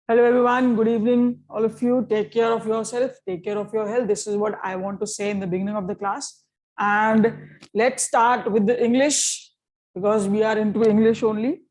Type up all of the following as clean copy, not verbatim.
Hello everyone, good evening all of you. Take care of yourself, take care of your health. This is what I want to say in the beginning of the class. And let's start with the English because we are into English only.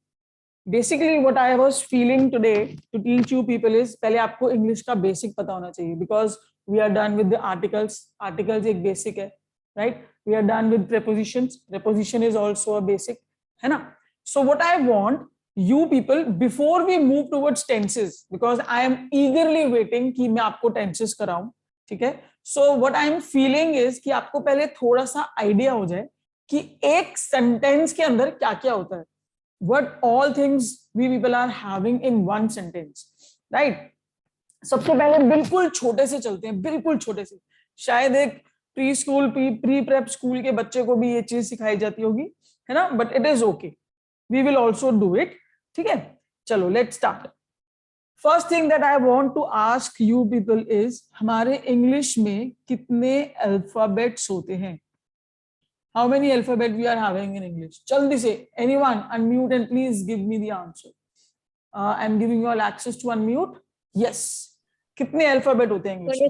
Basically what I was feeling today to teach you people is पहले आपको English का basic पता होना चाहिए because we are done with the articles. Articles एक basic है, right? We are done with prepositions. Preposition is also a basic, है ना? So what I want you people before we move towards tenses because I am eagerly waiting कि मैं आपको tenses कराऊं, ठीक है? So what I am feeling is कि आपको पहले थोड़ा सा idea हो जाए कि एक sentence के अंदर क्या क्या होता है. What all things we people are having in one sentence, right? सबसे पहले बिल्कुल छोटे से चलते हैं, बिल्कुल छोटे से. शायद एक pre school pre prep school के बच्चे को भी ये चीज सिखाई जाती होगी, है ना? But it is okay, we will also do it. ठीक है, चलो let's start. First thing that I want to ask you people is हमारे इंग्लिश में कितने अल्फाबेट्स होते हैं? How many alphabet we are having in English? Jaldi se, anyone unmute and please give me the answer. I'm giving you all access to unmute. Yes. कितने alphabet होते हैं English में?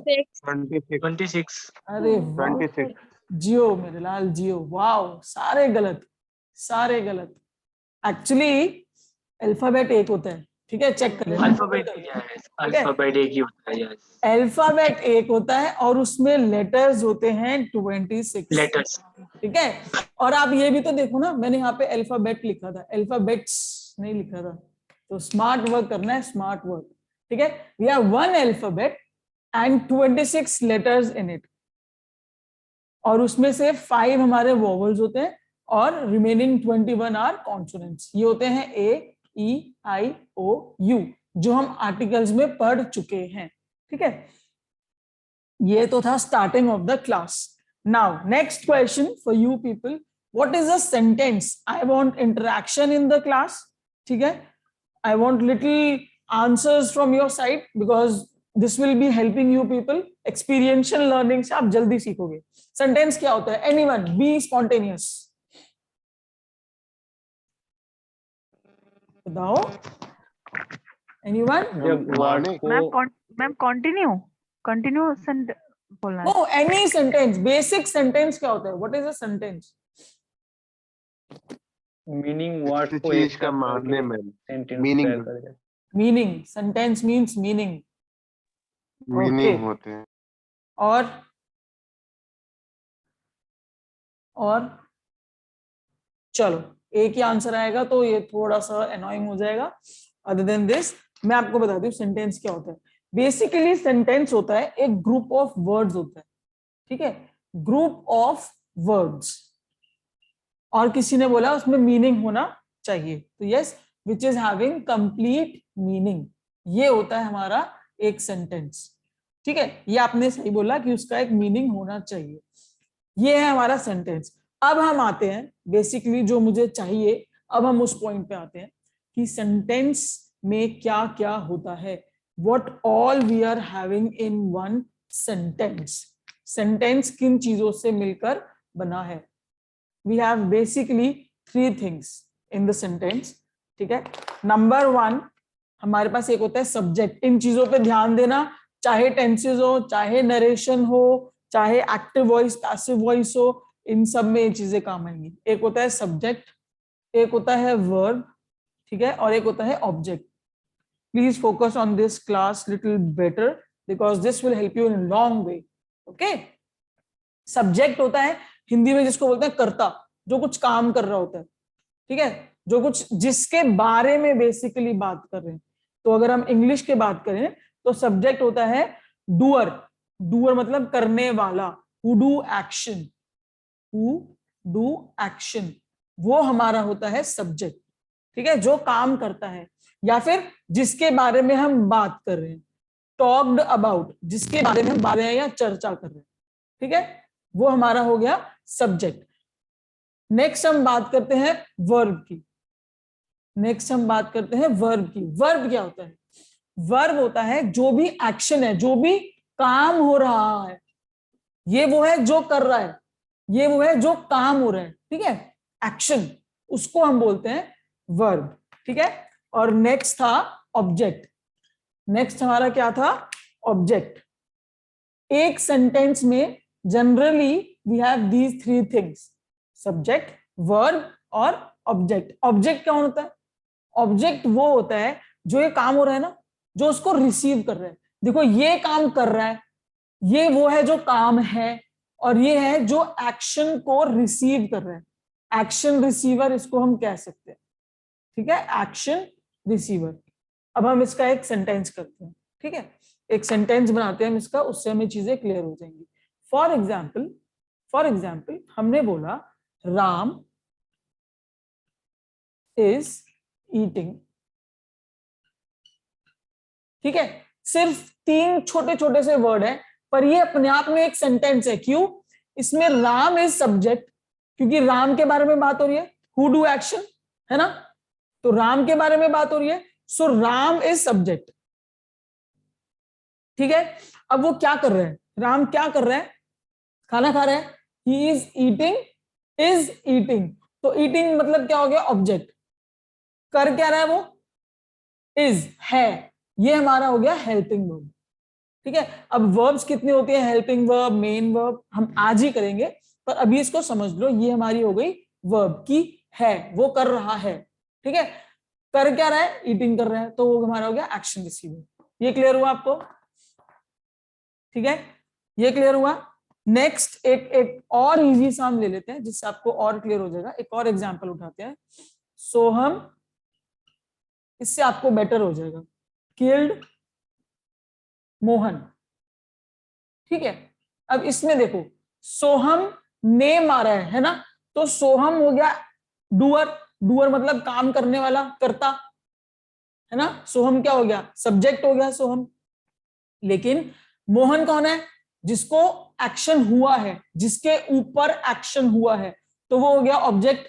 26. अरे 26. जियो मेरे लाल जियो. वाओ, सारे गलत, सारे गलत. एक्चुअली अल्फाबेट एक होता है, ठीक है? चेक कर लेना. अल्फाबेट एक ही होता है. यस, अल्फाबेट एक होता है और उसमें लेटर्स होते हैं 26 लेटर्स. ठीक है. और आप ये भी तो देखो ना, मैंने यहाँ पे अल्फाबेट लिखा था, अल्फाबेट्स नहीं लिखा था. तो स्मार्ट वर्क करना है, स्मार्ट वर्क. ठीक है, we have one alphabet and 26 letters in it. और उसमें से 5 हमारे वोवेल्स होते हैं और रिमेनिंग 21 आर कॉन्सोनेंट्स. ये होते हैं ए, ई, आई, ओ, यू, जो हम आर्टिकल्स में पढ़ चुके हैं. ठीक है, ये तो था starting of the class. Now, next question for you people. What is a sentence? I want interaction in the class. ठीक है? I want little answers from your side because this will be helping you people. Experiential learning से आप जल्दी सीखोगे. Sentence क्या होता है? Anyone? Be spontaneous. बताओ. Anyone? मैम कंटिन्यू बोलना है. No, any sentence. Basic sentence क्या होता है? What is a sentence? Meaning word को एक का मानने में Meaning. Sentence means meaning. Meaning होते हैं. और चलो एक ही आंसर आएगा तो ये थोड़ा सा अनोइंग हो जाएगा. अदर देन दिस मैं आपको बता दूं सेंटेंस क्या होता है. बेसिकली सेंटेंस होता है एक ग्रुप ऑफ वर्ड्स होता है. ठीक है, ग्रुप ऑफ वर्ड्स. और किसी ने बोला उसमें मीनिंग होना चाहिए, तो yes, which is having complete meaning. ये होता है हमारा एक सेंटेंस. ठीक है, ये आपने सही बोला कि उसका एक मीनिंग होना चाहिए. ये है हमारा सेंटेंस. अब हम आते हैं बेसिकली जो मुझे चाहिए, अब हम उस पॉइंट पे आते हैं कि सेंटेंस में क्या क्या होता है. What all we are having in one sentence. Sentence किन चीजों से मिलकर बना है? We have basically 3 things in the sentence. ठीक है, नंबर 1 हमारे पास एक होता है सब्जेक्ट. इन चीजों पे ध्यान देना, चाहे टेंसेस हो, चाहे नरेशन हो, चाहे एक्टिव वॉइस, पैसिव वॉइस हो, इन सब में ये चीजें काम आएंगी. एक होता है सब्जेक्ट, एक होता है वर्ब, ठीक है, और एक होता है object. Please focus on this class little better because this will help you in a long way. Okay? Subject होता है हिंदी में जिसको बोलते हैं कर्ता, जो कुछ काम कर रहा होता है. ठीक है, जो कुछ जिसके बारे में बेसिकली बात कर रहे हैं. तो अगर हम इंग्लिश के बात करें तो सब्जेक्ट होता है डूअर. डूअर मतलब करने वाला. Who do action. Who do action. वो हमारा होता है सब्जेक्ट. ठीक है, जो काम करता है या फिर जिसके बारे में हम बात कर रहे हैं. टॉक्ड अबाउट, जिसके बारे में हम बात कर रहे हैं या चर्चा कर रहे हैं. ठीक है, वो हमारा हो गया सब्जेक्ट. नेक्स्ट हम बात करते हैं वर्ब की. वर्ब क्या होता है? वर्ब होता है जो भी एक्शन है, जो भी काम हो रहा है. ये वो है जो कर रहा है, ये वो है जो काम हो रहा है. ठीक है, एक्शन, उसको हम बोलते हैं वर्ब. ठीक है, और नेक्स्ट था ऑब्जेक्ट. नेक्स्ट हमारा क्या था, ऑब्जेक्ट। एक सेंटेंस में generally we have these three things, subject, verb और ऑब्जेक्ट। ऑब्जेक्ट क्या होता है? ऑब्जेक्ट वो होता है जो ये काम हो रहा है ना, जो उसको रिसीव कर रहा है। देखो ये काम कर रहा है, ये वो है जो काम है, और ये है जो एक्शन को रिसीव कर रहा है। एक्शन रिसीवर इसको हम कह सकते हैं, ठीक है, एक्शन रिसीवर। अब हम इसका एक सेंटेंस करते हैं, ठीक है, एक सेंटेंस बनाते हैं हम इसका, उससे हमें चीजें क्लियर हो जाएंगी। फॉर एग्जाम्पल हमने बोला राम इज ईटिंग, ठीक है। सिर्फ 3 छोटे छोटे से वर्ड है, पर ये अपने आप में एक सेंटेंस है। क्यों? इसमें राम इज सब्जेक्ट, क्योंकि राम के बारे में बात हो रही है, हु डू एक्शन, है ना, तो राम के बारे में बात हो रही है, सो राम इज सब्जेक्ट, ठीक है। अब वो क्या कर रहे हैं, राम क्या कर रहे हैं, खाना खा रहे हैं, ही इज ईटिंग, तो ईटिंग मतलब क्या हो गया, ऑब्जेक्ट। कर क्या रहा है वो, इज, है, ये हमारा हो गया हेल्पिंग वर्ब, ठीक है। अब वर्ब्स कितनी होती है, हेल्पिंग वर्ब, मेन वर्ब, हम आज ही करेंगे, पर अभी इसको समझ लो, ये हमारी हो गई वर्ब की, है, वो कर रहा है, ठीक है। कर क्या रहा है, ईटिंग कर रहा है, तो वो हमारा हो गया एक्शन रिसीवर। ये क्लियर हुआ आपको, ठीक है, ये क्लियर हुआ। नेक्स्ट एक और इजी सा हम ले लेते हैं, जिससे आपको और क्लियर हो जाएगा। एक और एग्जांपल उठाते हैं, सोहम, इससे आपको बेटर हो जाएगा, किल्ड मोहन, ठीक है। अब इसमें देखो, सोहम ने मारा है ना, तो सोहम हो गया डूअर, डूअर मतलब काम करने वाला, करता, है ना। सोहम क्या हो गया, सब्जेक्ट हो गया सोहम। लेकिन मोहन कौन है, जिसको एक्शन हुआ है, जिसके ऊपर एक्शन हुआ है, तो वो हो गया ऑब्जेक्ट,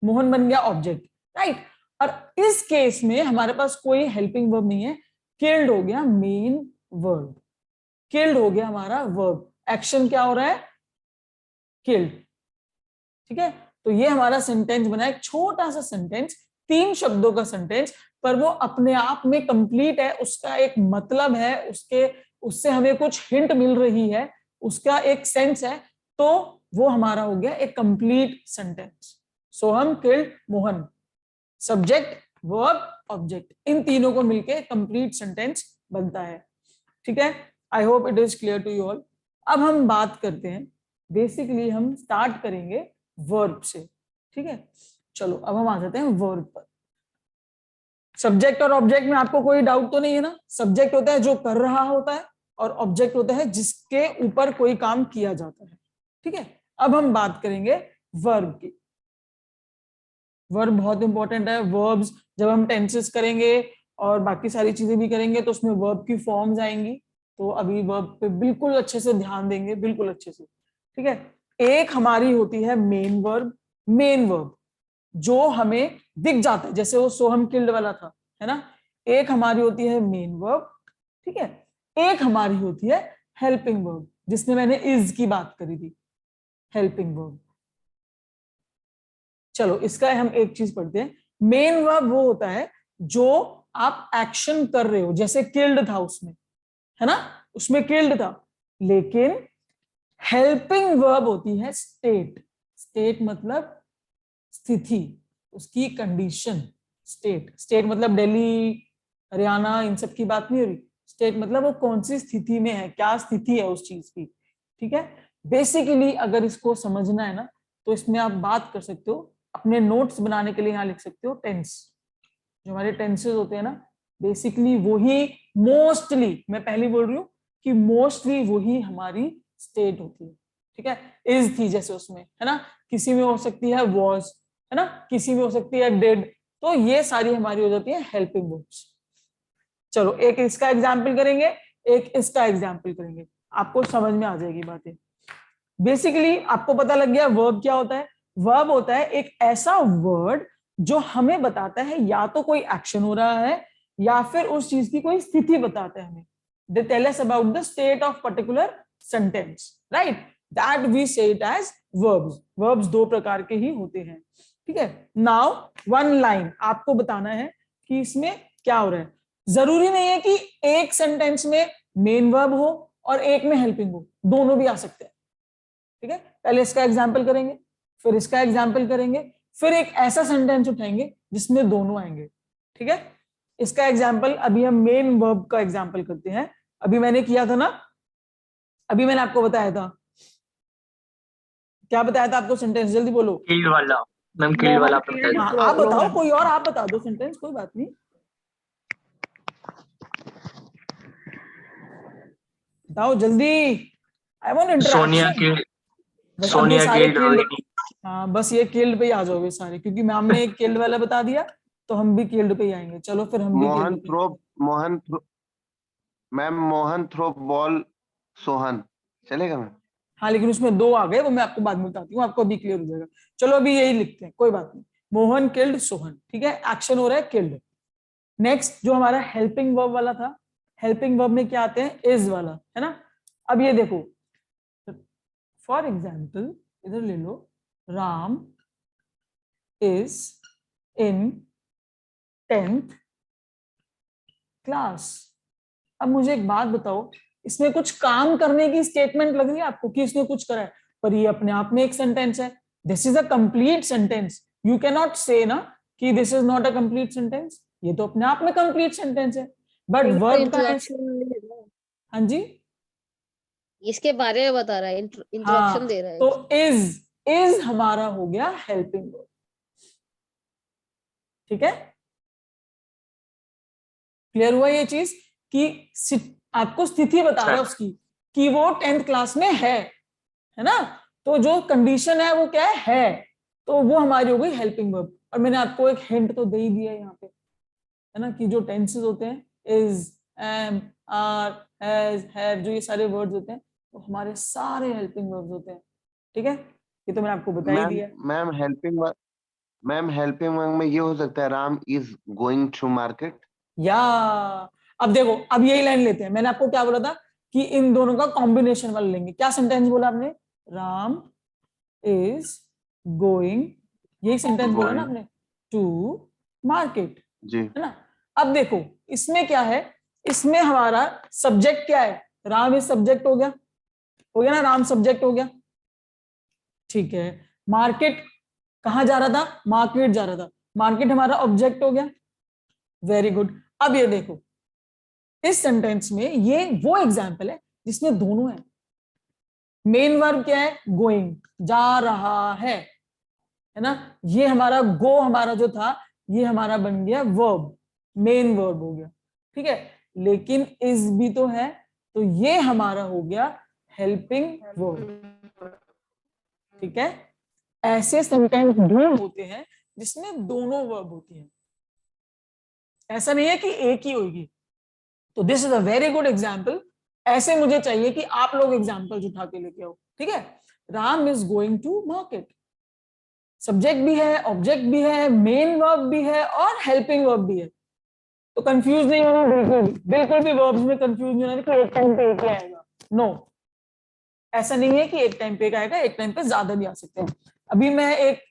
मोहन बन गया ऑब्जेक्ट, राइट। और इस केस में हमारे पास कोई हेल्पिंग वर्ब नहीं है, किल्ड हो गया मेन वर्ब, किल्ड हो गया हमारा वर्ब, एक्शन क्या हो रहा है, किल्ड, ठीक है। तो ये हमारा सेंटेंस बना, एक छोटा सा सेंटेंस, 3 शब्दों का सेंटेंस, पर वो अपने आप में कंप्लीट है, उसका एक मतलब है, उससे हमें कुछ हिंट मिल रही है, उसका एक सेंस है, तो वो हमारा हो गया एक complete sentence. Soham killed Mohan, subject, verb, object, इन तीनों को मिलके कंप्लीट सेंटेंस बनता है, ठीक है। I hope it is clear to you all. अब हम बात करते हैं, बेसिकली हम स्टार्ट करेंगे वर्ब से, ठीक है। चलो अब हम आ जाते हैं वर्ब पर। सब्जेक्ट और ऑब्जेक्ट में आपको कोई डाउट तो नहीं है ना? सब्जेक्ट होता है जो कर रहा होता है, और ऑब्जेक्ट होता है जिसके ऊपर कोई काम किया जाता है, ठीक है। अब हम बात करेंगे वर्ब की। वर्ब बहुत इंपॉर्टेंट है। वर्ब्स जब हम टेंसेस करेंगे और बाकी सारी चीजें भी करेंगे, तो उसमें वर्ब की फॉर्म्स आएंगी, तो अभी वर्ब पे बिल्कुल अच्छे से ध्यान देंगे, बिल्कुल अच्छे से, ठीक है। एक हमारी होती है मेन वर्ब, मेन वर्ब जो हमें दिख जाता है, जैसे वो सोहम किल्ड वाला था, है ना। एक हमारी होती है मेन वर्ब, ठीक है। एक हमारी होती है हेल्पिंग वर्ब, जिसमें मैंने इज की बात करी थी, हेल्पिंग वर्ब। चलो इसका हम एक चीज पढ़ते हैं। मेन वर्ब वो होता है जो आप एक्शन कर रहे हो, जैसे किल्ड था उसमें, है ना, उसमें किल्ड था। लेकिन हेल्पिंग वर्ब होती है स्टेट, स्टेट मतलब स्थिति, उसकी कंडीशन, स्टेट, स्टेट मतलब दिल्ली, हरियाणा, इन सब की बात नहीं हो रही। स्टेट मतलब वो कौन सी स्थिति में है, क्या स्थिति है उस चीज की, ठीक है। बेसिकली अगर इसको समझना है ना, तो इसमें आप बात कर सकते हो, अपने नोट्स बनाने के लिए यहाँ लिख सकते हो टेंस। जो हमारे टेंसेस होते हैं ना, बेसिकली वही मोस्टली, मैं पहले बोल रही हूँ कि मोस्टली वही हमारी स्टेट होती है, ठीक है। इज थी जैसे उसमें, है ना, किसी में हो सकती है वॉज, है ना, किसी में हो सकती है डिड, तो ये सारी हमारी हो जाती है हेल्पिंग वर्ब्स। चलो एक इसका एग्जाम्पल करेंगे, एक इसका एग्जाम्पल करेंगे, आपको समझ में आ जाएगी बातें। बेसिकली आपको पता लग गया वर्ब क्या होता है। वर्ब होता है एक ऐसा वर्ड जो हमें बताता है या तो कोई एक्शन हो रहा है, या फिर उस चीज की कोई स्थिति बताता है हमें। They tell us about the state of particular sentence, right, that we say it as verbs. Verbs 2 प्रकार के ही होते हैं, ठीक है। नाउ वन लाइन आपको बताना है कि इसमें क्या हो रहा है। जरूरी नहीं है कि एक सेंटेंस में मेन वर्ब हो और एक में हेल्पिंग हो, दोनों भी आ सकते हैं। ठीक है, पहले इसका एग्जाम्पल करेंगे, फिर इसका एग्जाम्पल करेंगे, फिर एक ऐसा सेंटेंस उठाएंगे जिसमें दोनों आएंगे। ठीक है, इसका एग्जाम्पल अभी हम मेन वर्ब का एग्जाम्पल करते हैं। अभी मैंने किया था ना, अभी मैंने आपको बताया था, क्या बताया था आपको सेंटेंस, जल्दी बोलो। किल्ड वाला मैम, किल्ड वाला आपने बताया था। हाँ, आप बताओ, कोई और आप बता दो सेंटेंस, कोई बात नहीं, बताओ जल्दी, I want Sonia interaction. Killed, बस अब ये सोनिया सारे किल्ड किल्ड, रोहिणी। हाँ बस ये किल्ड पे ही आ जाओगे सारे, क्योंकि मैम ने एक किल्ड वाला बता दिया तो हम भी किल्ड पे ही आएंगे। चलो फिर हम भी मोहन किल्ड पे। Throw Mohan throw ma'am Mohan throw ball Sohan, चलेगा मैम? हाँ लेकिन उसमें दो आ गए, वो मैं आपको बाद में बताती हूँ, आपको अभी क्लियर हो जाएगा। चलो अभी यही लिखते हैं, कोई बात नहीं। मोहन किल्ड सोहन, ठीक है, एक्शन हो रहा है किल्ड। नेक्स्ट जो हमारा हेल्पिंग वर्ब वाला था, हेल्पिंग वर्ब में क्या आते हैं, इज वाला, है ना। अब ये देखो, फॉर एग्जाम्पल इधर ले लो, Ram is in 10th class. अब मुझे एक बात बताओ, इसमें कुछ काम करने की स्टेटमेंट लग रही है आपको कि इसने कुछ करा है, पर ये अपने आप में एक सेंटेंस है। This is a complete sentence, you can not से ना कि this is not a complete sentence, ये तो अपने आप में कंप्लीट सेंटेंस है। बट वर्ब का है, हाँ जी, इसके बारे में बता रहा है, इंट्रोडक्शन दे हाँ, रहा है। तो इज हमारा हो गया हेल्पिंग वर्ब। ठीक है, क्लियर हुआ ये चीज कि आपको स्थिति बता रहा है उसकी कि वो 10th क्लास में है ना। तो जो कंडीशन है वो क्या है, तो वो हमारी हो गई हेल्पिंग वर्ब। और मैंने आपको एक हिंट तो दे ही दिया यहाँ पे, है ना, कि जो टेंसेस होते हैं, is, am, are, has, have, जो ये सारे वर्ड्स होते हैं वो हमारे सारे हेल्पिंग वर्ब्स होते हैं। ठीक है, ये तो मैंने आपको बता ही मैम दिया। मैम हेल्पिंग वर्ब में ये हो सकता है, Ram is going to market. या अब देखो, अब यही लाइन लेते हैं, मैंने आपको क्या बोला था कि इन दोनों का कॉम्बिनेशन वाला लेंगे। क्या सेंटेंस बोला आपने, राम इज गोइंग, यही सेंटेंस बोला ना आपने, टू मार्केट, जी। है ना। अब देखो इसमें क्या है, इसमें हमारा सब्जेक्ट क्या है, राम इज सब्जेक्ट हो गया ना, राम सब्जेक्ट हो गया। ठीक है, मार्केट कहां जा रहा था, मार्केट जा रहा था, मार्केट हमारा ऑब्जेक्ट हो गया। Very good. अब ये देखो, इस सेंटेंस में ये वो एग्जाम्पल है जिसमें दोनों है। मेन वर्ब क्या है, गोइंग, जा रहा है ना। ये हमारा गो, हमारा जो था ये हमारा बन गया वर्ब, मेन वर्ब हो गया। ठीक है, लेकिन इज भी तो है, तो ये हमारा हो गया हेल्पिंग वर्ब। ठीक है, ऐसे सेंटेंस भी होते हैं जिसमें दोनों वर्ब होती हैं, ऐसा नहीं है कि एक ही होगी। तो this is a very good example. ऐसे मुझे चाहिए कि आप लोग एग्जाम्पल उठा के लेके आओ। ठीक है, Ram is going to market, subject भी है, ऑब्जेक्ट भी है, मेन वर्ब भी है और हेल्पिंग वर्ब भी है। तो कंफ्यूज नहीं होना, बिल्कुल बिल्कुल भी वर्ब्स में कंफ्यूज नहीं होना कि एक टाइम पे एक ही आएगा। नो, ऐसा नहीं है कि एक टाइम पे एक आएगा, एक टाइम पे ज्यादा भी आ सकते हैं। अभी मैं एक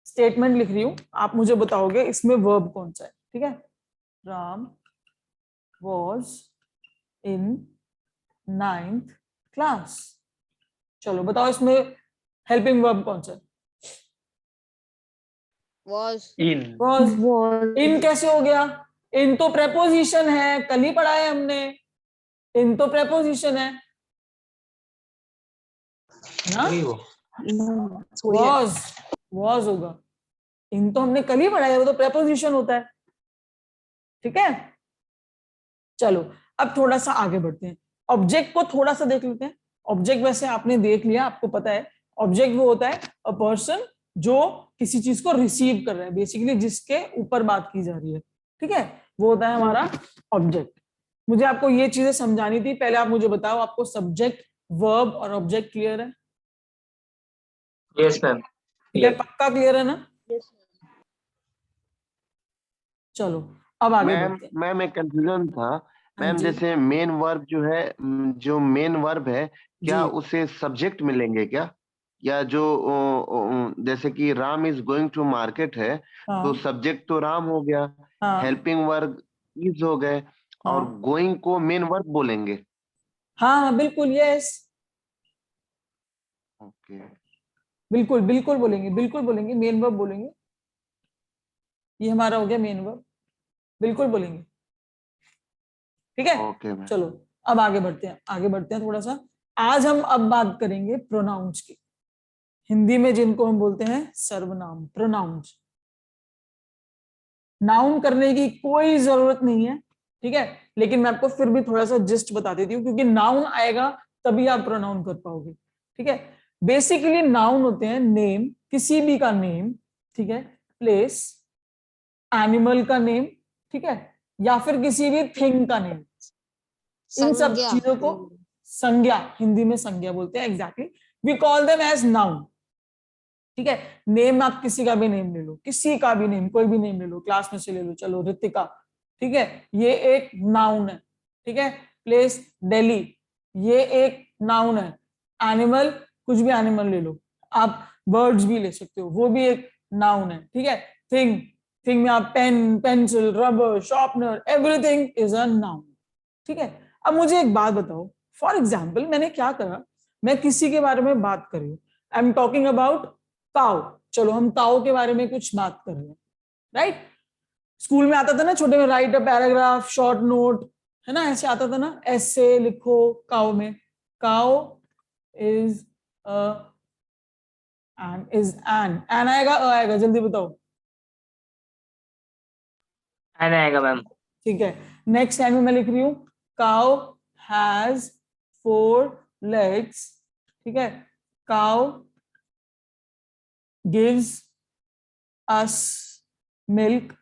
स्टेटमेंट लिख रही हूं, आप मुझे बताओगे इसमें वर्ब कौन सा है। ठीक है, Ram was in 9th class. चलो बताओ इसमें हेल्पिंग वर्ब कौन सा है, was वॉज। इन कैसे हो गया, इन तो प्रेपोजिशन है, कल ही पढ़ा है हमने, इन तो प्रेपोजिशन है ना। वॉज होगा, इन तो हमने कल ही पढ़ा है, वो तो प्रेपोजिशन होता है। ठीक है, चलो अब थोड़ा सा आगे बढ़ते हैं, ऑब्जेक्ट को थोड़ा सा देख लेते हैं। ऑब्जेक्ट वैसे आपने देख लिया, आपको पता है ऑब्जेक्ट वो होता है अ पर्सन जो किसी चीज को रिसीव कर रहा है, बेसिकली जिसके ऊपर बात की जा रही है। ठीक है, वो होता है हमारा ऑब्जेक्ट। मुझे आपको ये चीजें समझानी थी, पहले आप मुझे बताओ आपको सब्जेक्ट, वर्ब और ऑब्जेक्ट क्लियर है? Yes ma'am. ठीक है, पक्का क्लियर है ना। चलो अब आगे मैम बढ़ते हैं। मैम एक कंफ्यूजन था हाँ मैम, जी, जैसे मेन वर्ब जो है, जो मेन वर्ब है, क्या जी, उसे सब्जेक्ट मिलेंगे क्या? या जो जैसे कि Ram is going to market है, तो हाँ सब्जेक्ट तो राम हो गया, हाँ हेल्पिंग वर्ब इज हो गए, और हाँ गोइंग को मेन वर्ब बोलेंगे। हाँ हाँ, बिल्कुल, यस, ओके बिल्कुल बिल्कुल बोलेंगे, बिल्कुल बोलेंगे, मेन वर्ब बोलेंगे। ये हमारा हो गया मेन वर्ब, बिल्कुल बोलेंगे। ठीक है, ओके मैम। चलो अब आगे बढ़ते हैं, आगे बढ़ते हैं थोड़ा सा। आज हम अब बात करेंगे प्रोनाउंस की, हिंदी में जिनको हम बोलते हैं सर्वनाम, प्रोनाउंस। नाउन करने की कोई जरूरत नहीं है, ठीक है, लेकिन मैं आपको फिर भी थोड़ा सा जस्ट बता देती हूँ, क्योंकि नाउन आएगा तभी आप प्रोनाउन कर पाओगे। ठीक है, बेसिकली नाउन होते हैं नेम, किसी भी का नेम, ठीक है, प्लेस, एनिमल का नेम, ठीक है, या फिर किसी भी थिंग का नेम। इन सब संज्ञा। चीजों को संज्ञा, हिंदी में संज्ञा बोलते हैं, exactly, we call them as noun. ठीक है, नेम आप किसी का भी नेम ले लो, किसी का भी नेम, कोई भी नेम ले लो, क्लास में से ले लो, चलो रितिका, ठीक है, ये एक नाउन है। ठीक है, प्लेस दिल्ली, ये एक नाउन है। एनिमल, कुछ भी एनिमल ले लो, आप बर्ड्स भी ले सकते हो, वो भी एक नाउन है। ठीक है, थिंग, थिंग में आप pen, pencil, rubber, sharpener, everything is a noun. ठीक है, अब मुझे एक बात बताओ, फॉर एग्जाम्पल मैंने क्या करा, मैं किसी के बारे में बात कर रही हूँ, I am talking about cow, चलो हम काउ के बारे में कुछ बात कर रहे हैं, राइट। स्कूल में आता था ना छोटे में, right a paragraph, short note, है ना, ऐसे आता था ना, ऐसे लिखो काउ में, काउ इज एन आएगा, आएगा, जल्दी बताओ। एन आएगा मैम। ठीक है, नेक्स्ट टाइम में मैं लिख रही हूं, काउ हैज 4 legs, ठीक है, काउ गिव्स अस मिल्क।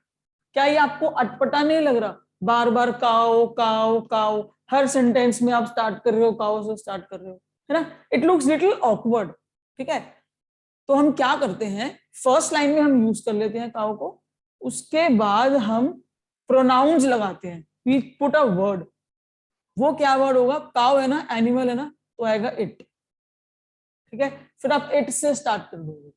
क्या ये आपको अटपटा नहीं लग रहा, बार बार काओ काओ काओ, हर सेंटेंस में आप स्टार्ट कर रहे हो काओ से स्टार्ट कर रहे हो, है ना, इट लुक्स लिटिल ऑकवर्ड। ठीक है, तो हम क्या करते हैं, फर्स्ट लाइन में हम यूज कर लेते हैं काओ को, उसके बाद हम प्रोनाउंस लगाते हैं, वी पुट अ वर्ड। वो क्या वर्ड होगा, काओ है ना, एनिमल है ना, तो आएगा इट। ठीक है, फिर आप इट से स्टार्ट कर दोगे,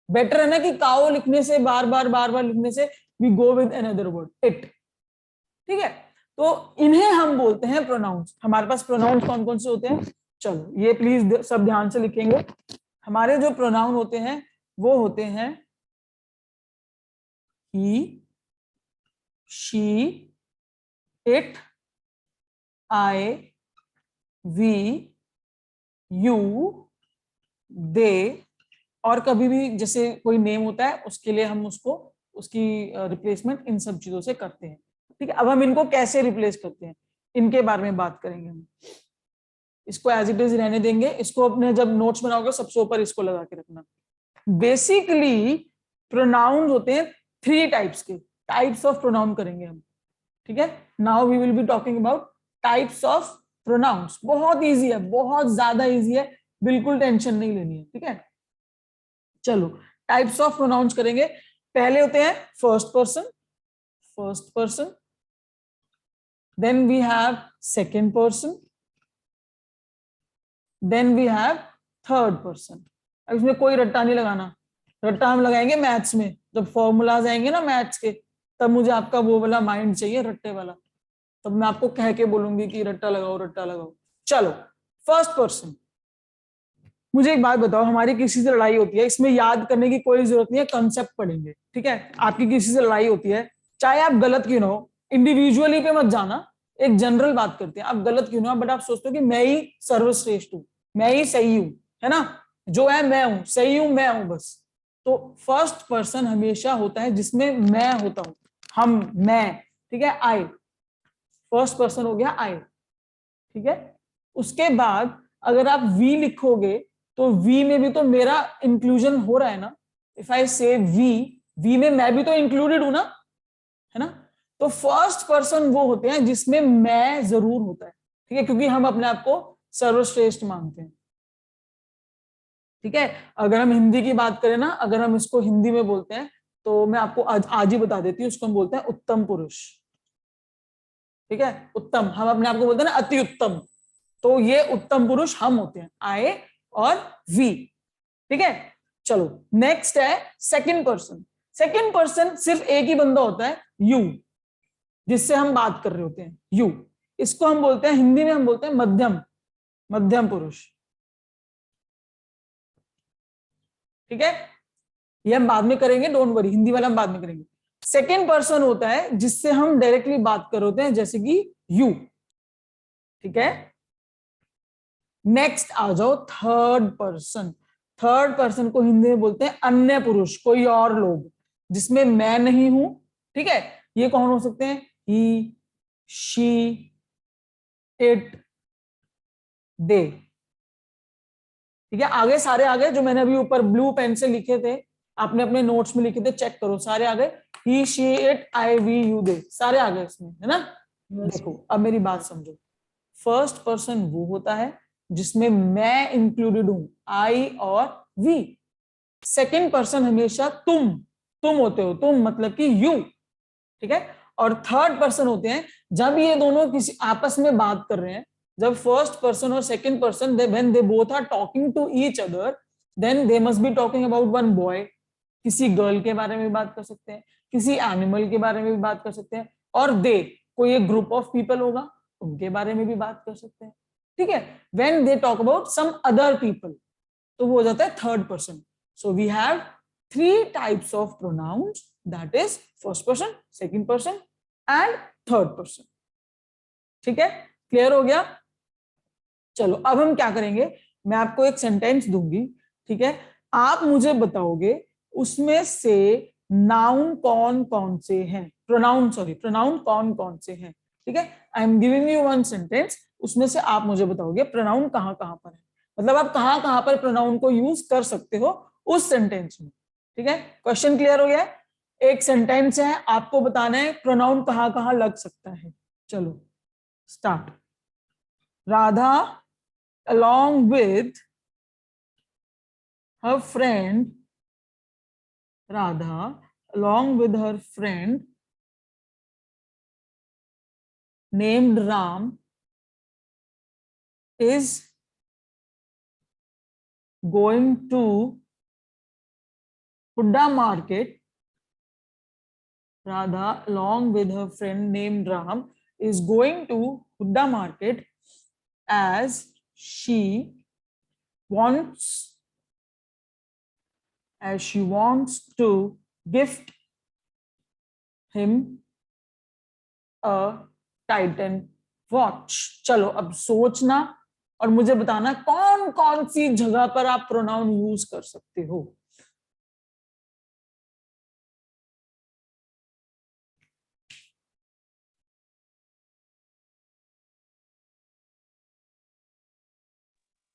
बेटर है ना कि काओ लिखने से, बार बार लिखने से, we go with another word, it. ठीक है, तो इन्हें हम बोलते हैं प्रोनाउंस। हमारे पास प्रोनाउंस कौन कौन से होते हैं, चलो ये प्लीज सब ध्यान से लिखेंगे। हमारे जो प्रोनाउन होते हैं वो होते हैं he, she, it, I, we, you, they, और कभी भी जैसे कोई नेम होता है उसके लिए हम उसको, उसकी रिप्लेसमेंट इन सब चीजों से करते हैं। ठीक है, अब हम इनको कैसे रिप्लेस करते हैं, इनके बारे में बात करेंगे हम। इसको एज इट इज रहने देंगे, इसको अपने जब नोट्स बनाओगे सबसे ऊपर इसको लगा के रखना। बेसिकली प्रोनाउन होते हैं 3 टाइप्स के, टाइप्स ऑफ प्रोनाउन करेंगे हम। ठीक है, now we will be talking about types of pronouns. बहुत इजी है, बहुत ज्यादा इजी है, बिल्कुल टेंशन नहीं लेनी है। ठीक है, चलो टाइप्स ऑफ प्रोनाउंस करेंगे। पहले होते हैं first person, first person, then we have second person, then we have third person. अब इसमें कोई रट्टा नहीं लगाना, रट्टा हम लगाएंगे मैथ्स में, जब फॉर्मूलाज आएंगे ना मैथ्स के, तब मुझे आपका वो वाला माइंड चाहिए, रट्टे वाला, तब मैं आपको कह के बोलूंगी कि रट्टा लगाओ, रट्टा लगाओ। चलो फर्स्ट पर्सन, मुझे एक बात बताओ, हमारी किसी से लड़ाई होती है, इसमें याद करने की कोई जरूरत नहीं है, कंसेप्ट पढ़ेंगे। ठीक है, आपकी किसी से लड़ाई होती है, चाहे आप गलत क्यों ना हो, इंडिविजुअली पे मत जाना, एक जनरल बात करते हैं, आप गलत क्यों ना हो, बट आप सोचते हो कि मैं ही सर्वश्रेष्ठ हूं, मैं ही सही हूं, है ना, जो है मैं हूं, सही हूं, मैं हूं बस। तो फर्स्ट पर्सन हमेशा होता है जिसमें मैं होता हूं, हम, मैं। ठीक है, आई, फर्स्ट पर्सन हो गया आई। ठीक है, उसके बाद अगर आप वी लिखोगे तो वी में भी तो मेरा इंक्लूजन हो रहा है ना, इफ आई से वी, वी में मैं भी तो इंक्लूडेड हूं ना, है ना। तो फर्स्ट पर्सन वो होते हैं जिसमें मैं जरूर होता है। ठीक है, क्योंकि हम अपने आप को सर्वश्रेष्ठ मानते हैं। ठीक है, अगर हम हिंदी की बात करें ना, अगर हम इसको हिंदी में बोलते हैं तो मैं आपको आज ही बता देती हूँ, उसको हम बोलते हैं उत्तम पुरुष। ठीक है, उत्तम, हम अपने आप को बोलते हैं ना अति उत्तम, तो ये उत्तम पुरुष हम होते हैं, आई और वी। ठीक है, चलो नेक्स्ट है सेकंड पर्सन। सेकंड पर्सन सिर्फ एक ही बंदा होता है, यू। जिससे हम बात कर रहे होते हैं, यू। इसको हम बोलते हैं, हिंदी में हम बोलते हैं मध्यम, मध्यम पुरुष। ठीक है, ये हम बाद में करेंगे, डोंट वरी, हिंदी वाला हम बाद में करेंगे। सेकेंड पर्सन होता है जिससे हम डायरेक्टली बात कर रहे होते हैं, जैसे कि यू। ठीक है, नेक्स्ट आ जाओ थर्ड पर्सन। थर्ड पर्सन को हिंदी में बोलते हैं अन्य पुरुष, कोई और लोग जिसमें मैं नहीं हूं। ठीक है, ये कौन हो सकते हैं? ही, शी, इट, दे। ठीक है, आगे सारे आ गए जो मैंने अभी ऊपर ब्लू पेन से लिखे थे, आपने अपने नोट्स में लिखे थे, चेक करो, सारे आ गए। He, she, it, I, we, you, they, सारे आ गए इसमें, है ना? देखो अब मेरी बात समझो। फर्स्ट पर्सन वो होता है जिसमें मैं इंक्लूडेड हूं, आई और वी। सेकंड पर्सन हमेशा तुम होते हो, तुम मतलब कि यू। ठीक है, और थर्ड पर्सन होते हैं जब ये दोनों किसी आपस में बात कर रहे हैं, जब फर्स्ट पर्सन और second person when they both are talking to each other, then they must be talking about one boy. किसी गर्ल के बारे में भी बात कर सकते हैं, किसी एनिमल के बारे में भी बात कर सकते हैं, और दे कोई एक ग्रुप ऑफ पीपल होगा, उनके बारे में भी बात कर सकते हैं। ठीक है, when they talk about some other people, तो वो हो जाता है third person. So we have 3 types of pronouns, that is first person, second person and third person. ठीक है, क्लियर हो गया? चलो अब हम क्या करेंगे, मैं आपको एक सेंटेंस दूंगी। ठीक है, आप मुझे बताओगे उसमें से नाउन कौन कौन से हैं, प्रोनाउन कौन कौन से हैं। ठीक है, I am giving you one sentence, उसमें से आप मुझे बताओगे प्रोनाउन कहां कहां पर है, मतलब आप कहां कहां पर प्रोनाउन को यूज कर सकते हो उस सेंटेंस में। ठीक है, क्वेश्चन क्लियर हो गया? एक सेंटेंस है, आपको बताना है प्रोनाउन कहां कहां लग सकता है। चलो start. Radha along with her friend, Radha along with her friend named Ram is going to Hudda market. Radha along with her friend named Ram is going to Hudda market as she wants to gift him a Titan watch. चलो अब सोचना और मुझे बताना कौन कौन सी जगह पर आप प्रोनाउन यूज कर सकते हो।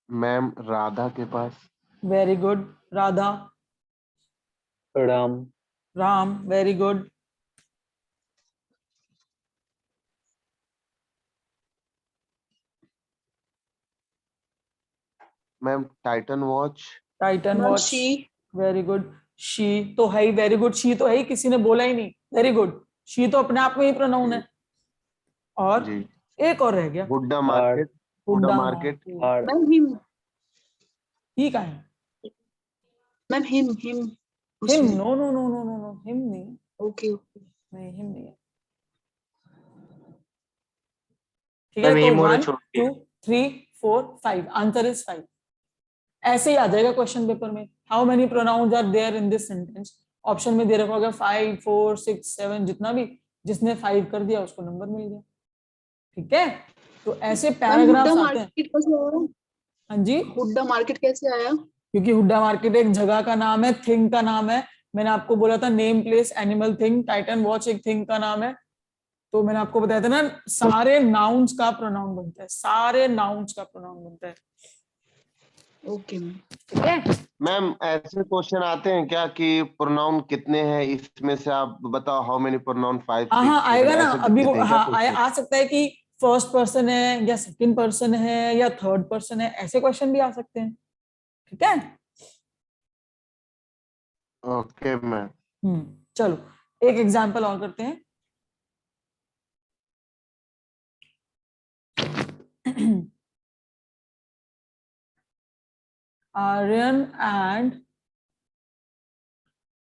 मैम राधा के पास। Very good, Radha. Ram. Ram, very good. Ma'am Titan watch. Titan ma'am watch, she. Very good. She तो है ही, वेरी गुड, शी तो है ही, किसी ने बोला ही नहीं, वेरी गुड। शी तो अपने आप में ही प्रोनाउन है। और जी। एक और रह गया, Hooda market. Hooda market. Ma'am him. He कहाँ है? मैम हिम हिम, उसमें। No no no no no no, him नहीं, ओके ओके। नहीं हिम नहीं है। ठीक है, मैम तो हिम और 1 छोटी 2 3 4 5, आंसर इज 5। ऐसे ही आ जाएगा क्वेश्चन पेपर में, how many pronouns are there in this sentence. Option में दे रखा होगा 5 4 6 7, जितना भी, जिसने 5 कर दिया उसको नंबर मिल गया। ठीक है, तो ऐसे मैम हुड्डा पैराग्राफ्स आते हैं। मार्केट कैसे आया? हाँ जी, हुड्डा मार्केट कैसे आया? क्योंकि हुड्डा मार्केट एक जगह का नाम है, थिंग का नाम है। मैंने आपको बोला था name place animal thing, Titan watch एक थिंग का नाम है। तो मैंने आपको बताया था ना, सारे नाउन्स का प्रोनाउन बनता है, सारे नाउन्स का प्रोनाउन बनता है। Okay ma'am. ठीक है, मैम ऐसे क्वेश्चन आते हैं क्या कि प्रोनाउन कितने हैं, इसमें से आप बताओ हाउ मेनी प्रोनाउन 5 हाँ 6 हाँ 7 आएगा ना, ऐसे अभी देते हैं क्या हाँ क्वेश्चन? आ सकता है कि फर्स्ट पर्सन है या सेकंड पर्सन है या थर्ड पर्सन है, ऐसे क्वेश्चन भी आ सकते हैं। ठीक है, ओके मैम। चलो एक एग्जांपल और करते हैं। Aryan and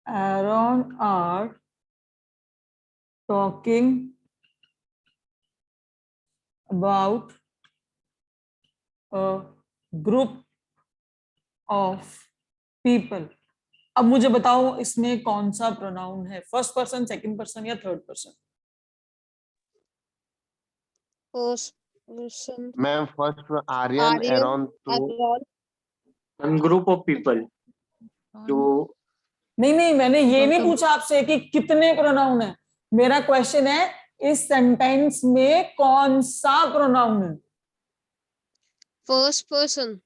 Aaron are talking about a group of people। अब मुझे बताओ इसमें कौन सा प्रोनाउन है, फर्स्ट पर्सन, सेकंड पर्सन या third person? First person. Ma'am first में आर्यन आर्यन, एरॉन तो Aaron. Ma'am group of people जो नहीं, मैंने ये नहीं मतलब- पूछा आपसे कि कितने प्रोनाउन है। मेरा क्वेश्चन है इस सेंटेंस में कौन सा प्रोनाउन है? First person.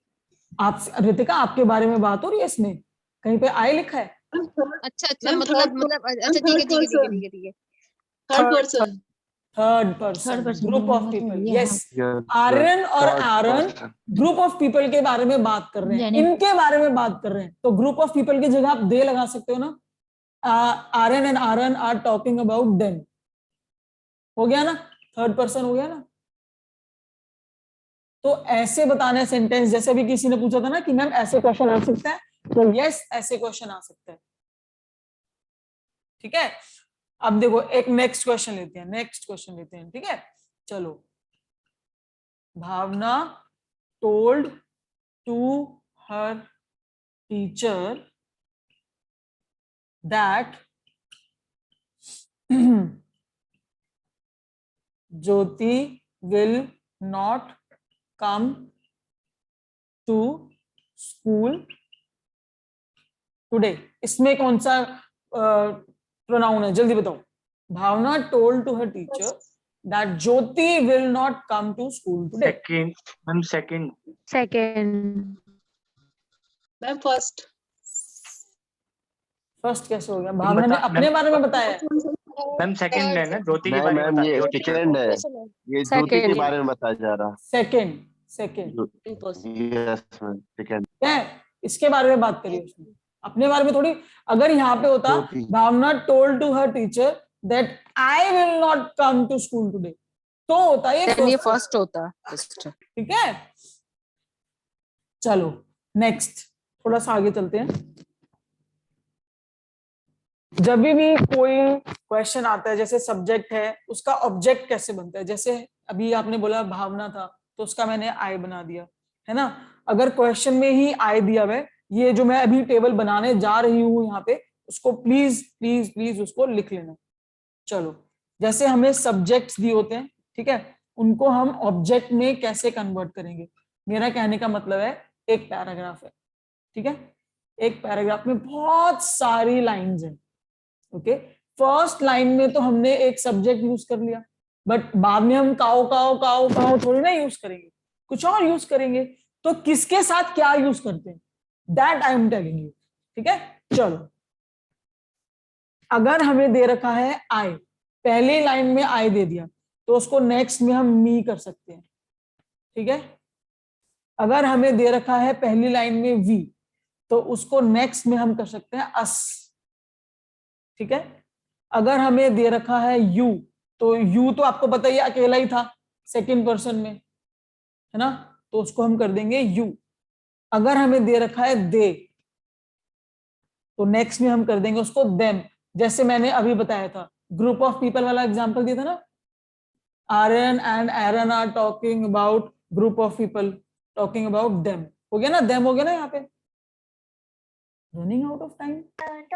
आप रितिका, आपके बारे में बात हो रही है इसमें? कहीं पे आई लिखा है? अच्छा अच्छा, Ma'am, मतलब अच्छा, ठीक है ठीक है ठीक है ठीक है ठीक है। Third person. Third person, group of people. Yes, Aryan और third Aaron person. Group of people के बारे में बात कर रहे हैं, इनके बारे में बात कर रहे हैं। तो ग्रुप ऑफ पीपल की जगह आप दे लगा सकते हो ना। Aryan and Aaran are talking about them. हो गया ना, थर्ड पर्सन हो गया ना। तो ऐसे बताने सेंटेंस, जैसे अभी किसी ने पूछा था ना कि मैम ऐसे क्वेश्चन आ सकता है, तो यस ऐसे क्वेश्चन आ सकता है। ठीक है, अब देखो एक नेक्स्ट क्वेश्चन लेते हैं, ठीक है। चलो, Bhavna told to her teacher that Jyoti will not come to school today. इसमें कौन सा प्रोनाउन है, जल्दी बताओ। Bhavna told to her teacher that Jyoti will not come to school today. Second. Ma'am second. Second. Ma'am first. First कैसे हो गया? भावना ने अपने बारे में बताया है। मैम सेकंड है ना, ज्योति के नहीं बारे में मैम बता ये ज्योति के। सेकंड है, ये ज्योति के बारे में बताया जा रहा सेकंड है। Yes ma'am second. है, इसके बारे में बात करिए उसने, अपने बारे में थोड़ी। अगर यहाँ पे होता Jyoti. Bhavna told to her teacher that I will not come to school today, तो होता ये फर्स्ट होता। ठीक है, चलो नेक्स्ट, थोड़ा सा आगे चलते हैं। जब भी कोई क्वेश्चन आता है, जैसे सब्जेक्ट है, उसका ऑब्जेक्ट कैसे बनता है? जैसे अभी आपने बोला भावना था, तो उसका मैंने आई बना दिया, है ना। अगर क्वेश्चन में ही आई दिया हुआ है, ये जो मैं अभी टेबल बनाने जा रही हूं यहाँ पे, उसको प्लीज प्लीज प्लीज उसको लिख लेना। चलो, जैसे हमें सब्जेक्ट्स दिए होते हैं, ठीक है, उनको हम ऑब्जेक्ट में कैसे कन्वर्ट करेंगे? मेरा कहने का मतलब है, एक पैराग्राफ है, ठीक है, एक पैराग्राफ में बहुत सारी लाइंस हैं। ओके, फर्स्ट लाइन में तो हमने एक सब्जेक्ट यूज कर लिया, बट बाद में हम काओ काओ काओ काओ थोड़ी ना यूज करेंगे, कुछ और यूज करेंगे। तो किसके साथ क्या यूज करते हैं, that I am telling you. ठीक है, चलो, अगर हमें दे रखा है आई, पहली लाइन में आई दे दिया, तो उसको नेक्स्ट में हम मी कर सकते हैं। ठीक है, अगर हमें दे रखा है पहली लाइन में वी, तो उसको नेक्स्ट में हम कर सकते हैं अस। ठीक है, अगर हमें दे रखा है यू, तो यू तो आपको पता ही अकेला ही था सेकंड पर्सन में, है ना, तो उसको हम कर देंगे यू। अगर हमें दे रखा है दे, तो नेक्स्ट में हम कर देंगे उसको देम। जैसे मैंने अभी बताया था, ग्रुप ऑफ पीपल वाला एग्जांपल दिया था ना, Aryan and Aaron are talking about group of people, talking about them. हो गया ना, देम हो गया ना यहाँ पे। Running out of time,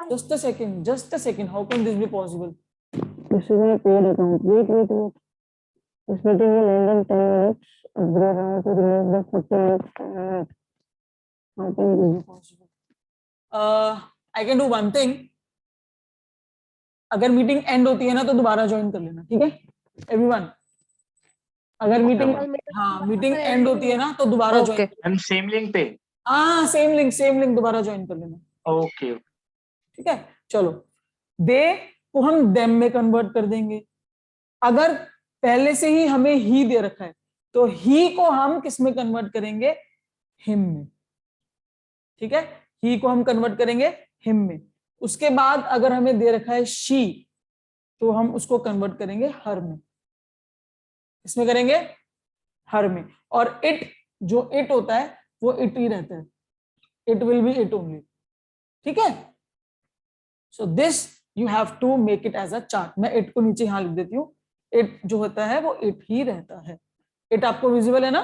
just a second, how can this be possible? This is a paid account. Wait. This meeting will end in 10 minutes. Upgrade now to remove the 40 minutes. How can this be possible? I can do one thing. अगर meeting and होती है ना, तो दोबारा join कर लेना, ठीक है एवरीवन। अगर मीटिंग, हाँ मीटिंग एंड होती है ना, तो दोबारा ज्वाइन। मैम सेम लिंक पे। हाँ सेम लिंक दोबारा ज्वाइन कर लेना। ओके ठीक है, चलो, दे को हम देम में कन्वर्ट कर देंगे। अगर पहले से ही हमें ही दे रखा है, तो ही को हम किस में कन्वर्ट करेंगे, हिम में। ठीक है, ही को हम कन्वर्ट करेंगे हिम में। उसके बाद अगर हमें दे रखा है शी, तो हम उसको कन्वर्ट करेंगे हर में। इसमें करेंगे हर में। और इट, जो इट होता है वो इट ही रहता है, it will be it only. ठीक है, so this you have to make it as a chart. मैं इट को नीचे यहां लिख देती हूँ, इट जो होता है वो इट ही रहता है। इट आपको विजिबल है ना?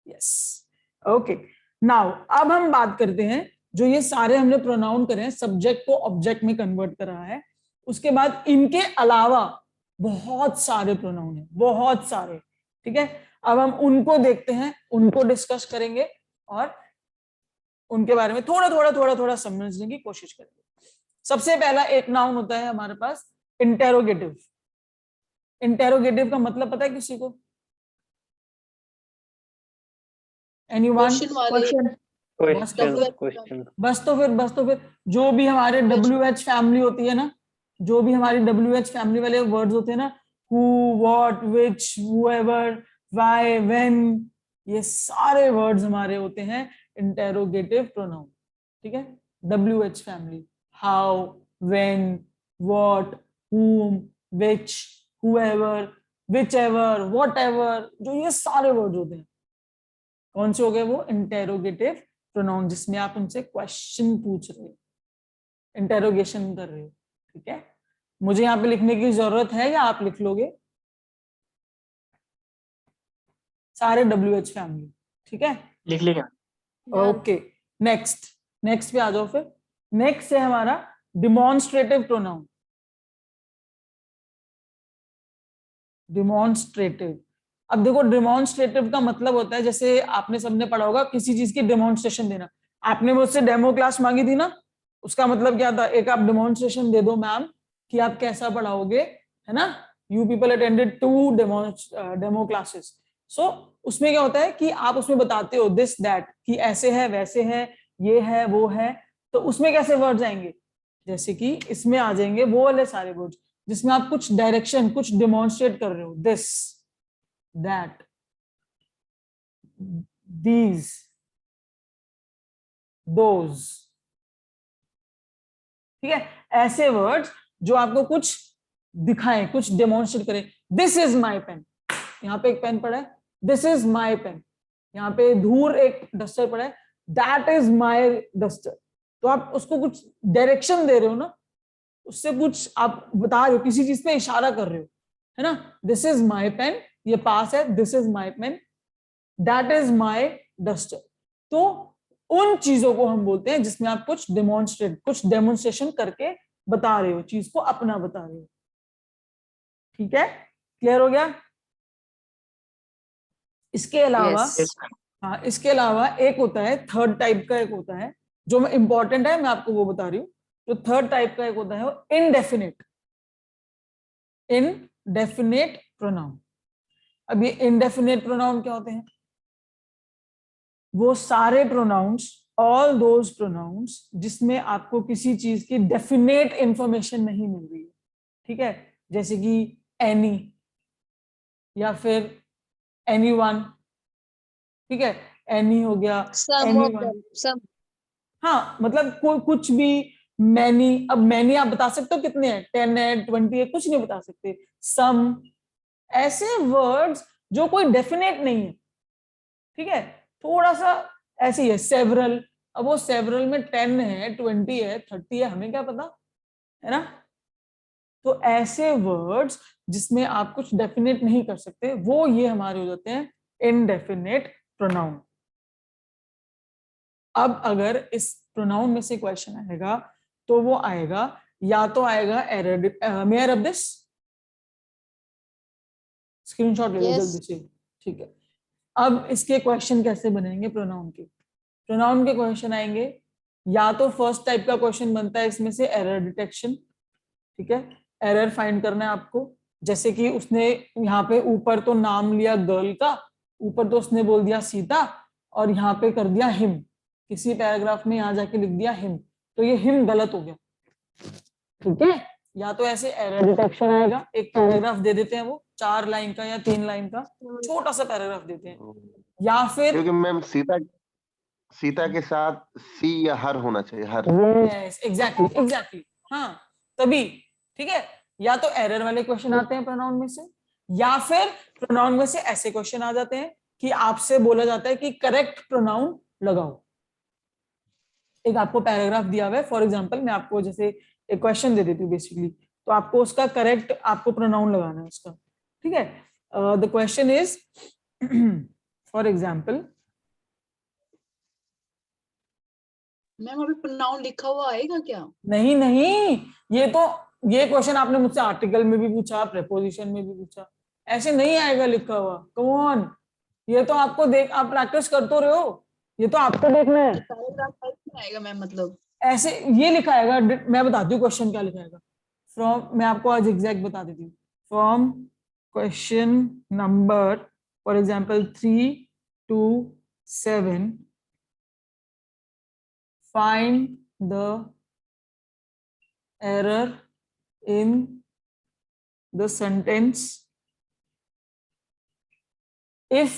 Yes, okay. नाउ अब हम बात करते हैं, जो ये सारे हमने प्रोनाउन करे हैं, सब्जेक्ट को ऑब्जेक्ट में कन्वर्ट करा है, उसके बाद इनके अलावा बहुत सारे प्रोनाउन हैं, बहुत सारे, ठीक है। अब हम उनको देखते हैं, उनको डिस्कस करेंगे और उनके बारे में थोड़ा समझने की कोशिश करेंगे। सबसे पहला एक नाउन होता है हमारे पास इंटेरोगेटिव। इंटेरोगेटिव का मतलब पता है किसी को? एनीवन? क्वेश्चन वाले क्वेश्चन बस तो फिर जो भी हमारे WH फैमिली होती है ना, जो भी हमारी WH फैमिली वाले वर्ड्स होते हैं ना, who, what, which, whoever, why, when, ये सारे वर्ड्स हमारे होते हैं इंटेरोगेटिव प्रोनाउन, ठीक है। WH family, how, when, what, whom, which, whoever, whichever, whatever, जो ये सारे वर्ड्स होते हैं, कौन से हो गए वो? इंटेरोगेटिव प्रोनाउन, जिसमें आप उनसे क्वेश्चन पूछ रहे हो, इंटेरोगेशन कर रहे हो, ठीक है। मुझे यहाँ पे लिखने की जरूरत है या आप लिख लोगे? सारे WH फैमिली, ठीक है, लिख लेगा। ओके। नेक्स्ट पे आ जाओ फिर। नेक्स्ट है हमारा डिमॉन्स्ट्रेटिव प्रोनाउन। डिमॉन्स्ट्रेटिव, अब देखो डिमॉन्स्ट्रेटिव का मतलब होता है, जैसे आपने सबने पढ़ा होगा, किसी चीज की डेमोन्स्ट्रेशन देना। आपने मुझसे डेमो क्लास मांगी थी ना, उसका मतलब क्या था? एक आप डेमोन्स्ट्रेशन दे दो मैम कि आप कैसा पढ़ाओगे, है ना। You people attended 2 demo classes. So उसमें क्या होता है कि आप उसमें बताते हो दिस दैट, कि ऐसे है, वैसे है, ये है, वो है। तो उसमें कैसे वर्ड्स आएंगे? जैसे कि इसमें आ जाएंगे वो वाले सारे वर्ड्स जिसमें आप कुछ डायरेक्शन, कुछ डेमोन्स्ट्रेट कर रहे हो, दिस, that, these, those, ठीक है। ऐसे वर्ड्स जो आपको कुछ दिखाएं, कुछ डेमोन्स्ट्रेट करें। दिस इज माई पेन, यहाँ पे एक पेन पड़ा है, दिस इज माई पेन। यहाँ पे धूर एक डस्टर पड़ा है, दैट इज माई डस्टर। तो आप उसको कुछ डायरेक्शन दे रहे हो ना, उससे कुछ आप बता रहे हो, किसी चीज पे इशारा कर रहे हो, है ना। दिस इज माई पेन, ये पास है, this is my pen, that is my duster. तो उन चीजों को हम बोलते हैं जिसमें आप कुछ डेमोन्स्ट्रेशन करके बता रहे हो, चीज को अपना बता रहे हो, ठीक है। क्लियर हो गया? इसके अलावा Yes. हाँ, इसके अलावा एक होता है, थर्ड टाइप का एक होता है जो इंपॉर्टेंट है, मैं आपको वो बता रही हूँ। जो थर्ड टाइप का एक होता है वो इनडेफिनेट प्रोनाउन। अब ये इनडेफिनेट प्रोनाउन क्या होते हैं? वो सारे प्रोनाउंस, ऑल दोज प्रोनाउंस जिसमें आपको किसी चीज की डेफिनेट इंफॉर्मेशन नहीं मिल रही है, ठीक है। जैसे कि एनी या फिर एनीवन, ठीक है, एनी हो गया, Some of anyone. them. Some. हाँ, मतलब कोई कुछ भी, मैनी, अब मैनी आप बता सकते हो कितने हैं? 10 है, 20 है, कुछ नहीं बता सकते। सम, ऐसे वर्ड्स जो कोई डेफिनेट नहीं है, ठीक है, थोड़ा सा ऐसे ही है। सेवरल, अब वो सेवरल में 10 है, 20 है, 30 है, हमें क्या पता, है ना। तो ऐसे वर्ड्स जिसमें आप कुछ डेफिनेट नहीं कर सकते, वो ये हमारे हो जाते हैं इनडेफिनेट प्रोनाउन। अब अगर इस प्रोनाउन में से क्वेश्चन आएगा तो वो आएगा, या तो आएगा error, may I rub this, screenshot ले लो Yes. जल्दी से, ठीक है। अब इसके क्वेश्चन कैसे बनेंगे प्रोनाउन के? प्रोनाउन के क्वेश्चन आएंगे, या तो फर्स्ट टाइप का क्वेश्चन बनता है इसमें से एरर डिटेक्शन, ठीक है। एरर फाइंड करना है आपको, जैसे कि उसने यहाँ पे ऊपर तो नाम लिया गर्ल का, ऊपर तो उसने बोल दिया सीता, और यहाँ पे कर दिया हिम, किसी पैराग्राफ में यहाँ जाके लिख दिया हिम, तो ये हिम गलत हो गया, ठीक है। या तो ऐसे एरर डिटेक्शन आएगा, एक पैराग्राफ दे देते हैं, वो 4 लाइन का या 3 लाइन का छोटा सा पैराग्राफ देते हैं, या फिर क्योंकि मैम सीता के साथ सी या हर होना चाहिए, हर। एग्जैक्टली, हाँ, तभी, ठीक है। या तो एरर वाले क्वेश्चन आते हैं प्रोनाउन में से, या फिर प्रोनाउन में से ऐसे क्वेश्चन आ जाते हैं कि आपसे बोला जाता है कि करेक्ट प्रोनाउन लगाओ। एक आपको पैराग्राफ दिया हुआ है, फॉर एग्जांपल मैं आपको जैसे एक क्वेश्चन दे देती हूँ बेसिकली, तो आपको उसका करेक्ट आपको प्रोनाउन लगाना है उसका, ठीक है। The question is for example, ma'am अभी प्रोनाउन लिखा हुआ आएगा क्या? नहीं नहीं, ये क्वेश्चन आपने मुझसे आर्टिकल में भी पूछा, प्रेपोजिशन में भी पूछा, ऐसे नहीं आएगा लिखा हुआ। कम ऑन, ये तो आपको देख, आप प्रैक्टिस कर तो रहे हो, ये तो आपको देखना है। पैराग्राफ टाइप में आएगा मैम, मतलब ऐसे ये लिखा आएगा, मैं बताती हूँ क्वेश्चन क्या लिखा आएगा। फ्रॉम, मैं आपको आज एग्जैक्ट बता देती हूँ। From question number for example 3 to 7 find the error in the sentence if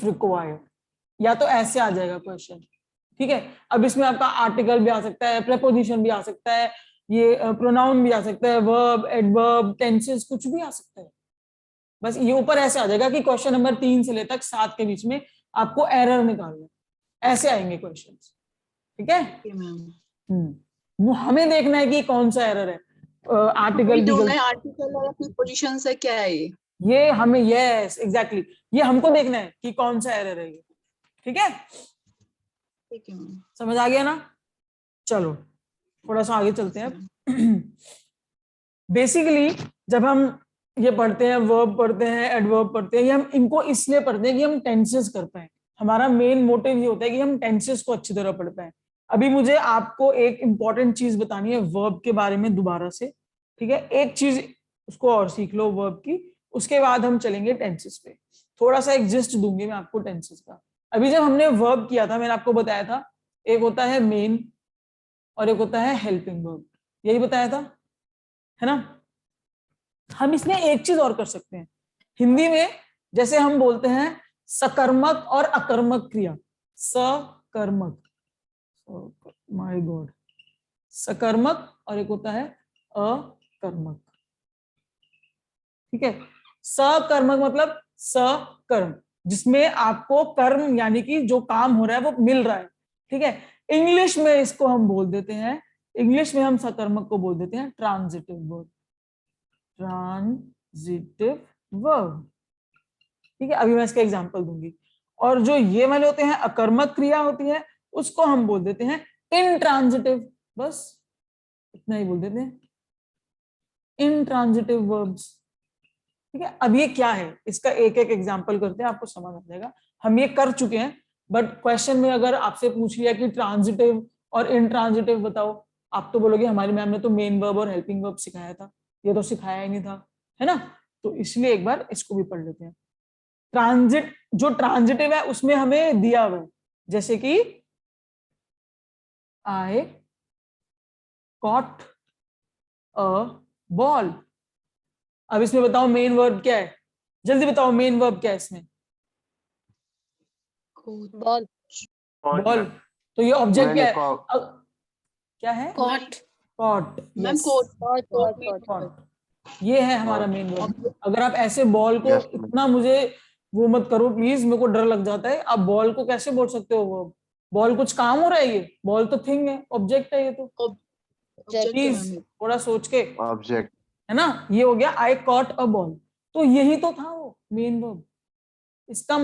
required। या तो ऐसे आ जाएगा क्वेश्चन, ठीक है। अब इसमें आपका आर्टिकल भी आ सकता है, प्रेपोजिशन भी आ सकता है, ये प्रोनाउन भी आ सकता है, वर्ब, एडवर्ब, टेंसेस, कुछ भी आ सकता है। बस ये ऊपर ऐसे आ जाएगा कि क्वेश्चन नंबर 3 से लेकर 7 के बीच में आपको एरर निकालना, ऐसे आएंगे क्वेश्चंस, ठीक है। मैम वो हमें देखना है कि कौन सा एरर है, आर्टिकल की ढूंढना है, आर्टिकल है या फिर पोजीशन से, क्या है ये हमें, यस एग्जैक्टली, ये हमको देखना है कि कौन सा एरर है ये, ठीक है। ठीक है मैम। समझ आ गया ना? चलो थोड़ा सा आगे चलते हैं। बेसिकली जब हम ये पढ़ते हैं, वर्ब पढ़ते हैं, एडवर्ब पढ़ते हैं, ये हम इनको इसलिए पढ़ते हैं कि हम टेंसेस कर पाए। हमारा मेन मोटिव ये होता है कि हम टेंसेस को अच्छी तरह पढ़ पाए। अभी मुझे आपको एक इंपॉर्टेंट चीज बतानी है वर्ब के बारे में दोबारा से, ठीक है। एक चीज उसको और सीख लो वर्ब की, उसके बाद हम चलेंगे टेंसेस पे। थोड़ा सा एक जिस्ट दूंगी मैं आपको टेंसेस का। अभी जब हमने वर्ब किया था, मैंने आपको बताया था एक होता है मेन और एक होता है हेल्पिंग वर्ब, यही बताया था, है ना। हम इसमें एक चीज और कर सकते हैं हिंदी में, जैसे हम बोलते हैं सकर्मक और अकर्मक क्रिया, सकर्मक, माय गॉड, सकर्मक और एक होता है अकर्मक, ठीक है। सकर्मक मतलब सकर्म, जिसमें आपको कर्म यानी कि जो काम हो रहा है वो मिल रहा है, ठीक है। इंग्लिश में इसको हम बोल देते हैं, इंग्लिश में हम सकर्मक को बोल देते हैं ट्रांजिटिव वर्ब, ट्रांजिटिव वर्ब, ठीक है। अभी मैं इसका एग्जांपल दूंगी। और जो ये वाले होते हैं अकर्मक क्रिया होती है, उसको हम बोल देते हैं इनट्रांजिटिव, बस इतना ही बोल देते हैं, इनट्रांजिटिव वर्ब्स, ठीक है। अब ये क्या है, इसका एक एक एग्जांपल करते हैं, आपको समझ आ जाएगा। हम ये कर चुके हैं, बट क्वेश्चन में अगर आपसे पूछ लिया कि ट्रांजिटिव और इनट्रांजिटिव बताओ, आप तो बोलोगे हमारी मैम ने तो मेन वर्ब और हेल्पिंग वर्ब सिखाया था, ये तो सिखाया ही नहीं था, है ना। तो इसलिए एक बार इसको भी पढ़ लेते हैं। ट्रांजिट, जो ट्रांजिटिव है उसमें हमें दिया हुआ है, जैसे कि आई कॉट अ बॉल। अब इसमें बताओ मेन वर्ब क्या है, जल्दी बताओ मेन वर्ब क्या है इसमें। बॉल, बॉल, तो ये ऑब्जेक्ट क्या मैंने है, क्या है, caught caught, ma'am, yes, caught ये है हमारा मेन वर्ब। अगर आप ऐसे बॉल को Yes, इतना मुझे वो मत करो प्लीज, मेरे को डर लग जाता है। आप बॉल को कैसे बोल सकते हो वर्ब, बॉल कुछ काम हो रहा है, ये बॉल तो थिंग है, ऑब्जेक्ट है ये तो, प्लीज थोड़ा सोच के, ऑब्जेक्ट। है ना। ये हो गया आई कॉट अ बॉल, तो यही तो था वो मेन वर्ब। इसका मतलब